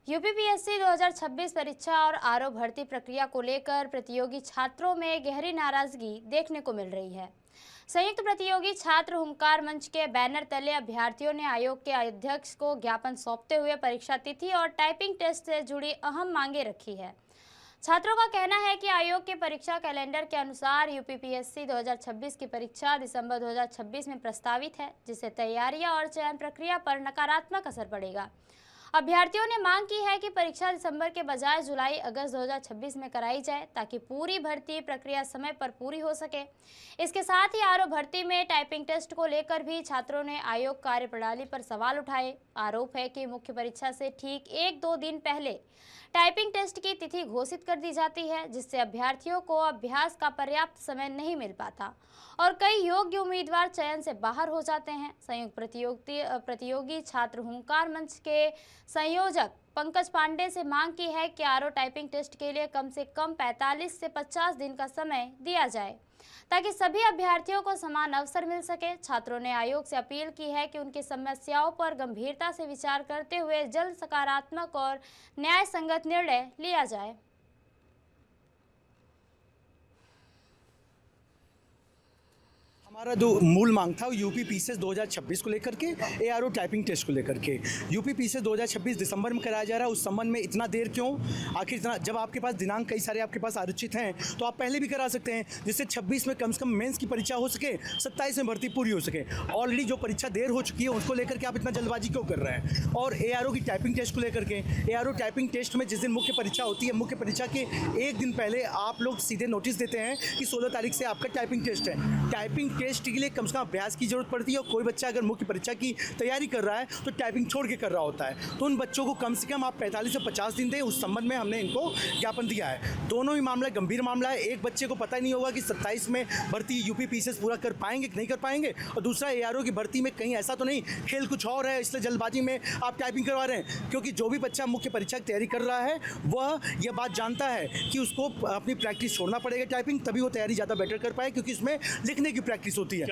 UPPSC 2026 परीक्षा और RO भर्ती प्रक्रिया को लेकर प्रतियोगी छात्रों में गहरी नाराजगी देखने को मिल रही है। संयुक्त प्रतियोगी छात्र हुंकार मंच के बैनर तले अभ्यर्थियों ने आयोग के अध्यक्ष को ज्ञापन सौंपते हुए परीक्षा तिथि और टाइपिंग टेस्ट से जुड़ी अहम मांगे रखी है। छात्रों का कहना है कि आयोग के परीक्षा कैलेंडर के अनुसार यूपीपीएससी 2026 की परीक्षा दिसंबर 2026 में प्रस्तावित है, जिससे तैयारियां और चयन प्रक्रिया पर नकारात्मक असर पड़ेगा। अभ्यर्थियों ने मांग की है कि परीक्षा दिसंबर के बजाय जुलाई-अगस्त 2026 में कराई जाए, ताकि पूरी भर्ती प्रक्रिया समय पर पूरी हो सके। इसके साथ ही आरओ भर्ती में टाइपिंग टेस्ट को लेकर भी छात्रों ने आयोग कार्यप्रणाली पर सवाल उठाए। आरोप है कि मुख्य परीक्षा से ठीक 1-2 दिन पहले टाइपिंग टेस्ट की तिथि घोषित कर दी जाती है, जिससे अभ्यर्थियों को अभ्यास का पर्याप्त समय नहीं मिल पाता और कई योग्य उम्मीदवार चयन से बाहर हो जाते हैं। संयुक्त प्रतियोगी छात्र हुंकार मंच के संयोजक पंकज पांडे से मांग की है कि आरओ टाइपिंग टेस्ट के लिए कम से कम 45 से 50 दिन का समय दिया जाए, ताकि सभी अभ्यर्थियों को समान अवसर मिल सके। छात्रों ने आयोग से अपील की है कि उनकी समस्याओं पर गंभीरता से विचार करते हुए जल्द सकारात्मक और न्याय संगत निर्णय लिया जाए। हमारा जो मूल मांग था वो यूपीपीसीएस 2026 को लेकर के एआरओ टाइपिंग टेस्ट को लेकर के यूपीपीसीएस 2026 दिसंबर में कराया जा रहा है। उस संबंध में इतना देर क्यों? आखिर इतना, जब आपके पास दिनांक कई सारे आपके पास आरक्षित हैं तो आप पहले भी करा सकते हैं, जिससे 26 में कम से कम मेंस की परीक्षा हो सके, 27 में भर्ती पूरी हो सके। ऑलरेडी जो परीक्षा देर हो चुकी है उसको लेकर के आप इतना जल्दबाजी क्यों कर रहे हैं? और एआरओ की टाइपिंग टेस्ट को लेकर के, एआरओ टाइपिंग टेस्ट में जिस दिन मुख्य परीक्षा होती है, मुख्य परीक्षा के एक दिन पहले आप लोग सीधे नोटिस देते हैं कि 16 तारीख से आपका टाइपिंग टेस्ट है। टाइपिंग टेस्ट के लिए कम से कम अभ्यास की जरूरत पड़ती है और कोई बच्चा अगर मुख्य परीक्षा की तैयारी कर रहा है तो टाइपिंग छोड़ के कर रहा होता है, तो उन बच्चों को कम से कम आप 45 से 50 दिन दें। उस संबंध में हमने इनको ज्ञापन दिया है। दोनों ही मामला गंभीर मामला है। एक बच्चे को पता ही नहीं होगा कि 27 में भर्ती यूपीपीसीएस पूरा कर पाएंगे कि नहीं कर पाएंगे, और दूसरा एआरओ की भर्ती में कहीं ऐसा तो नहीं खेल कुछ और है इसलिए जल्दबाजी में आप टाइपिंग करवा रहे हैं। क्योंकि जो भी बच्चा मुख्य परीक्षा की तैयारी कर रहा है वह यह बात जानता है कि उसको अपनी प्रैक्टिस छोड़ना पड़ेगा टाइपिंग, तभी वो तैयारी ज़्यादा बेटर कर पाए, क्योंकि इसमें लिखने की प्रैक्टिस होती है।